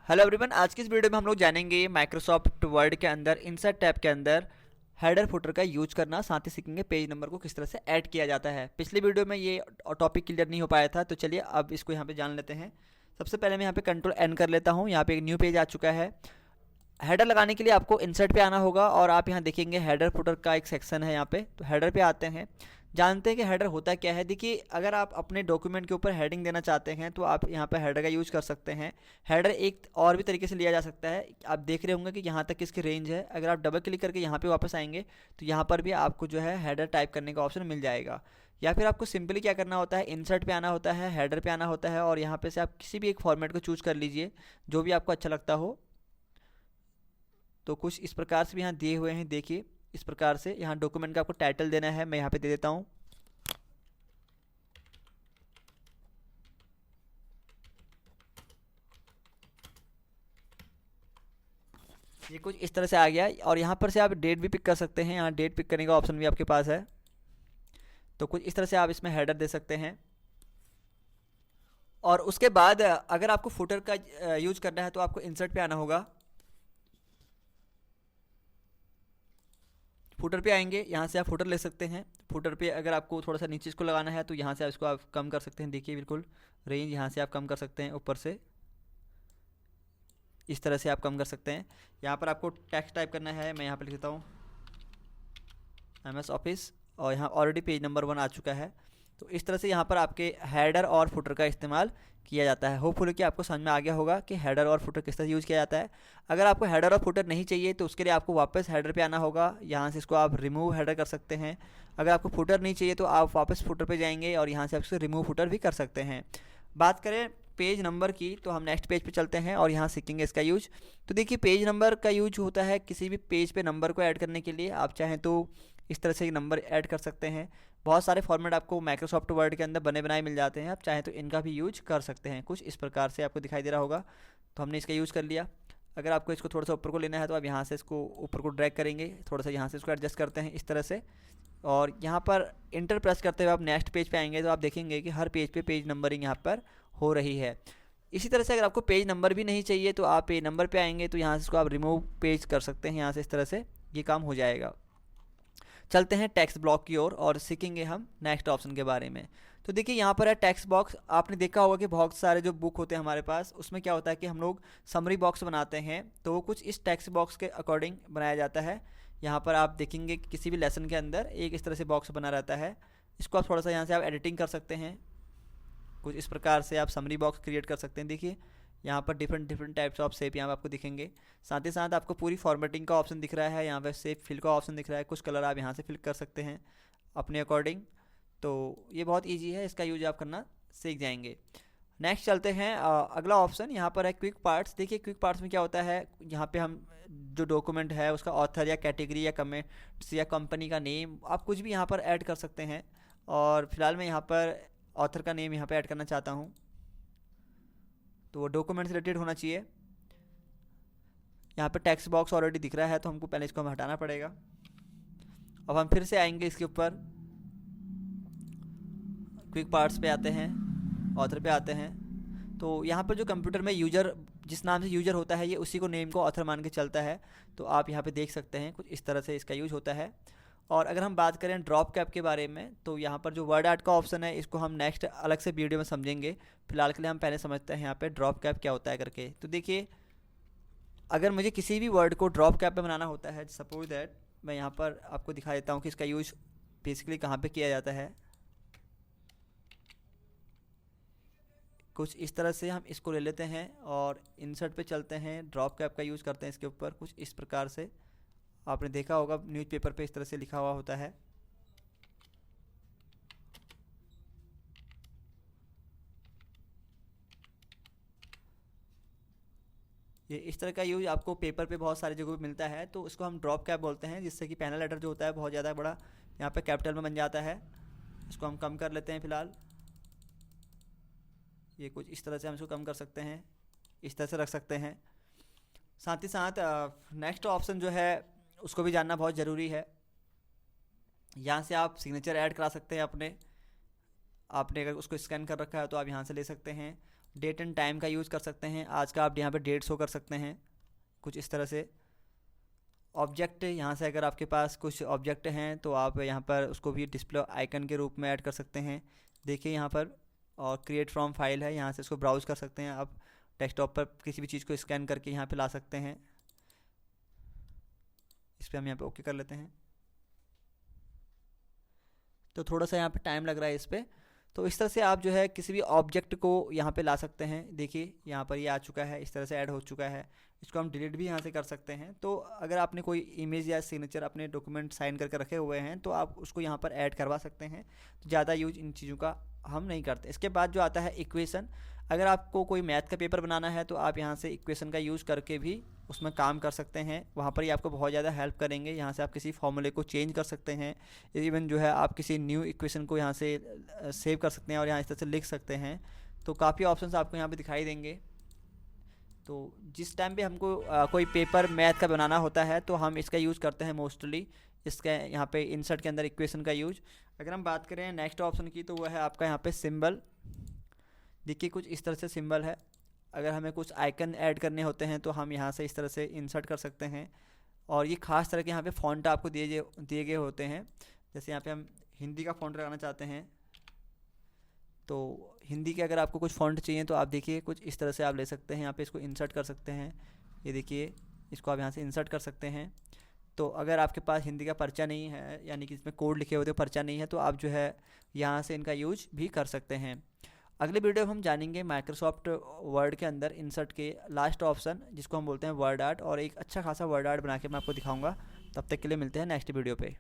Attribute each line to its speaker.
Speaker 1: Hello everyone, आज की इस वीडियो में हम लोग जानेंगे माइक्रोसॉफ्ट वर्ड के अंदर इंसर्ट टैब के अंदर हेडर फुटर का यूज करना, साथ ही सीखेंगे पेज नंबर को किस तरह से ऐड किया जाता है। पिछली वीडियो में ये टॉपिक क्लियर नहीं हो पाया था, तो चलिए अब इसको यहाँ पे जान लेते हैं। सबसे पहले मैं यहाँ पे कंट्रोल एन कर लेता हूँ। यहाँ पे एक न्यू पेज आ चुका है। हेडर लगाने के लिए आपको इंसर्ट पे आना होगा और आप यहाँ देखेंगे हेडर फुटर का एक सेक्शन है। यहाँ पे तो हेडर पे आते हैं, जानते हैं कि हेडर होता क्या है। देखिए, अगर आप अपने डॉक्यूमेंट के ऊपर हेडिंग देना चाहते हैं तो आप यहाँ पे हेडर का यूज कर सकते हैं। हेडर एक और भी तरीके से लिया जा सकता है। आप देख रहे होंगे कि यहाँ तक किसकी रेंज है। अगर आप डबल क्लिक करके यहाँ पे वापस आएंगे तो यहाँ पर भी आपको जो है हेडर टाइप करने का ऑप्शन मिल जाएगा। या फिर आपको सिंपली क्या करना होता है, इंसर्ट पे आना होता है, हेडर पे आना होता है और यहाँ पे से आप किसी भी एक फॉर्मेट को चूज कर लीजिए जो भी आपको अच्छा लगता हो। तो कुछ इस प्रकार से भी यहाँ दिए हुए हैं। देखिए, इस प्रकार से यहाँ डॉक्यूमेंट का आपको टाइटल देना है। मैं यहाँ पे दे देता हूँ। ये कुछ इस तरह से आ गया और यहाँ पर से आप डेट भी पिक कर सकते हैं। यहाँ डेट पिक करने का ऑप्शन भी आपके पास है। तो कुछ इस तरह से आप इसमें हेडर दे सकते हैं। और उसके बाद अगर आपको फुटर का यूज करना है तो आपको इंसर्ट पे आना होगा। फुटर पे आएंगे, यहाँ से आप फुटर ले सकते हैं। फुटर पे अगर आपको थोड़ा सा नीचे इसको लगाना है तो यहाँ से आप इसको आप कम कर सकते हैं। देखिए, बिल्कुल रेंज यहाँ से आप कम कर सकते हैं। ऊपर से इस तरह से आप कम कर सकते हैं। यहाँ पर आपको टेक्स्ट टाइप करना है। मैं यहाँ पर लिख देता हूँ MS ऑफिस और यहाँ ऑलरेडी पेज नंबर 1 आ चुका है। तो इस तरह से यहाँ पर आपके हेडर और फुटर का इस्तेमाल किया जाता है। होपफुली कि आपको समझ में आ गया होगा कि हेडर और फुटर किस तरह से यूज़ किया जाता है। अगर आपको हेडर और फुटर नहीं चाहिए तो उसके लिए आपको वापस हेडर पे आना होगा। यहाँ से इसको आप रिमूव हेडर कर सकते हैं। अगर आपको फुटर नहीं चाहिए तो आप वापस फुटर पे जाएंगे और यहाँ से आप इसको रिमूव फुटर भी कर सकते हैं। बात करें पेज नंबर की तो हम नेक्स्ट पेज पे चलते हैं और यहाँ सीखेंगे इसका यूज। तो देखिए, पेज नंबर का यूज होता है किसी भी पेज पे नंबर को ऐड करने के लिए। आप चाहें तो इस तरह से नंबर ऐड कर सकते हैं। बहुत सारे फॉर्मेट आपको माइक्रोसॉफ्ट वर्ड के अंदर बने बनाए मिल जाते हैं। आप चाहें तो इनका भी यूज कर सकते हैं। कुछ इस प्रकार से आपको दिखाई दे रहा होगा। तो हमने इसका यूज़ कर लिया। अगर आपको इसको थोड़ा सा ऊपर को लेना है तो आप यहाँ से इसको ऊपर को ड्रैग करेंगे। थोड़ा सा यहाँ से इसको एडजस्ट करते हैं इस तरह से और यहाँ पर इंटर प्रेस करते हुए आप नेक्स्ट पेज पे आएंगे तो आप देखेंगे कि हर पेज पे पेज नंबरिंग यहाँ पर हो रही है। इसी तरह से अगर आपको पेज नंबर भी नहीं चाहिए तो आप पेज नंबर पे आएंगे तो यहाँ से इसको आप रिमूव पेज कर सकते हैं। यहाँ से इस तरह से ये काम हो जाएगा। चलते हैं टेक्स्ट ब्लॉक की ओर और सीखेंगे हम नेक्स्ट ऑप्शन के बारे में। तो देखिए, यहाँ पर है टेक्स्ट बॉक्स। आपने देखा होगा कि बहुत सारे जो बुक होते हैं हमारे पास, उसमें क्या होता है कि हम लोग समरी बॉक्स बनाते हैं तो वो कुछ इस टेक्स्ट बॉक्स के अकॉर्डिंग बनाया जाता है। यहाँ पर आप देखेंगे कि किसी भी लेसन के अंदर एक इस तरह से बॉक्स बना रहता है। इसको आप थोड़ा सा यहाँ से आप एडिटिंग कर सकते हैं। कुछ इस प्रकार से आप समरी बॉक्स क्रिएट कर सकते हैं। देखिए, यहाँ पर different different types of shape यहाँ पर आपको दिखेंगे। साथ ही साथ आपको पूरी फॉर्मेटिंग का ऑप्शन दिख रहा है। यहाँ पर शेप फिल का ऑप्शन दिख रहा है। कुछ कलर आप यहाँ से फिल कर सकते हैं अपने अकॉर्डिंग। तो ये बहुत ईजी है, इसका यूज आप करना सीख जाएंगे। नेक्स्ट चलते हैं। अगला ऑप्शन यहाँ पर है क्विक पार्ट्स। देखिए, क्विक पार्ट्स में क्या होता है, यहाँ पे हम जो डॉक्यूमेंट है उसका ऑथर या कैटेगरी या कमेंट्स या कंपनी का नेम आप कुछ भी यहाँ पर ऐड कर सकते हैं। और फिलहाल मैं यहाँ पर ऑथर का नेम यहाँ पे ऐड करना चाहता हूँ। तो वो डॉक्यूमेंट से रिलेटेड होना चाहिए। यहाँ पे टेक्स्ट बॉक्स ऑलरेडी दिख रहा है तो हमको पहले इसको हमें हटाना पड़ेगा। अब हम फिर से आएंगे इसके ऊपर, क्विक पार्ट्स पे आते हैं, ऑथर पे आते हैं। तो यहाँ पर जो कंप्यूटर में यूजर जिस नाम से यूजर होता है ये उसी को नेम को ऑथर मान के चलता है। तो आप यहाँ पे देख सकते हैं कुछ इस तरह से इसका यूज होता है। और अगर हम बात करें ड्रॉप कैप के बारे में तो यहाँ पर जो वर्ड आर्ट का ऑप्शन है इसको हम नेक्स्ट अलग से वीडियो में समझेंगे। फिलहाल के लिए हम पहले समझते हैं यहाँ पे ड्रॉप कैप क्या होता है करके। तो देखिए, अगर मुझे किसी भी वर्ड को ड्रॉप कैप में बनाना होता है, सपोज दैट मैं यहाँ पर आपको दिखा देता हूँ कि इसका यूज बेसिकली कहाँ पे किया जाता है। कुछ इस तरह से हम इसको ले लेते हैं और इंसर्ट पे चलते हैं, ड्रॉप कैप का यूज़ करते हैं इसके ऊपर। कुछ इस प्रकार से आपने देखा होगा न्यूज़पेपर पे इस तरह से लिखा हुआ होता है। ये इस तरह का यूज आपको पेपर पे बहुत सारी जगहों पे मिलता है तो उसको हम ड्रॉप कैप बोलते हैं, जिससे कि पैनल लेटर जो होता है बहुत ज़्यादा बड़ा यहाँ पे कैपिटल में बन जाता है। इसको हम कम कर लेते हैं फिलहाल। ये कुछ इस तरह से हम इसको कम कर सकते हैं, इस तरह से रख सकते हैं। साथ ही साथ नेक्स्ट ऑप्शन जो है उसको भी जानना बहुत ज़रूरी है। यहाँ से आप सिग्नेचर ऐड करा सकते हैं अपने। आपने अगर उसको स्कैन कर रखा है तो आप यहाँ से ले सकते हैं। डेट एंड टाइम का यूज़ कर सकते हैं। आज का आप यहाँ पे डेट शो कर सकते हैं कुछ इस तरह से। ऑब्जेक्ट, यहाँ से अगर आपके पास कुछ ऑब्जेक्ट हैं तो आप यहाँ पर उसको भी डिस्प्ले आइकन के रूप में ऐड कर सकते हैं। देखिए यहाँ पर, और क्रिएट फ्रॉम फाइल है, यहाँ से इसको ब्राउज़ कर सकते हैं आप। डेस्कटॉप पर किसी भी चीज़ को स्कैन करके यहाँ पे ला सकते हैं। इस पर हम यहाँ पे ओके कर लेते हैं। तो थोड़ा सा यहाँ पे टाइम लग रहा है इस पर। तो इस तरह से आप जो है किसी भी ऑब्जेक्ट को यहाँ पे ला सकते हैं। देखिए यहाँ पर ये आ चुका है, इस तरह से ऐड हो चुका है। इसको हम डिलीट भी यहाँ से कर सकते हैं। तो अगर आपने कोई इमेज या सिग्नेचर अपने डॉक्यूमेंट साइन करके रखे हुए हैं तो आप उसको यहाँ पर ऐड करवा सकते हैं। तो ज़्यादा यूज इन चीज़ों का हम नहीं करते। इसके बाद जो आता है इक्वेशन, अगर आपको कोई मैथ का पेपर बनाना है तो आप यहाँ से इक्वेशन का यूज़ करके भी उसमें काम कर सकते हैं। वहाँ पर ही आपको बहुत ज़्यादा हेल्प करेंगे। यहाँ से आप किसी फॉर्मूले को चेंज कर सकते हैं। इवन जो है आप किसी न्यू इक्वेशन को यहाँ से सेव कर सकते हैं और यहाँ इस तरह से लिख सकते हैं। तो काफ़ी ऑप्शंस आपको यहाँ पे दिखाई देंगे। तो जिस टाइम पे हमको कोई पेपर मैथ का बनाना होता है तो हम इसका यूज़ करते हैं मोस्टली। इसका यहाँ पे इंसर्ट के अंदर इक्वेशन का यूज। अगर हम बात करें नेक्स्ट ऑप्शन की तो वह है आपका यहाँ पे सिंबल। देखिए कुछ इस तरह से सिंबल है। अगर हमें कुछ आइकन ऐड करने होते हैं तो हम यहाँ से इस तरह से इंसर्ट कर सकते हैं। और ये खास तरह के यहाँ पे फ़ॉन्ट आपको दिए गए होते हैं। जैसे यहाँ पे हम हिंदी का फ़ॉन्ट लगाना चाहते हैं तो हिंदी के अगर आपको कुछ फ़ॉन्ट चाहिए तो आप देखिए कुछ इस तरह से आप ले सकते हैं। यहाँ पे इसको इंसर्ट कर सकते हैं। ये देखिए, इसको आप यहाँ से इंसर्ट कर सकते हैं। तो अगर आपके पास हिंदी का पर्चा नहीं है, यानी कि इसमें कोड लिखे होते पर्चा नहीं है, तो आप जो है यहाँ से इनका यूज भी कर सकते हैं। अगले वीडियो में हम जानेंगे माइक्रोसॉफ्ट वर्ड के अंदर इंसर्ट के लास्ट ऑप्शन, जिसको हम बोलते हैं वर्ड आर्ट, और एक अच्छा खासा वर्ड आर्ट बना के मैं आपको दिखाऊंगा। तब तक के लिए मिलते हैं नेक्स्ट वीडियो पे।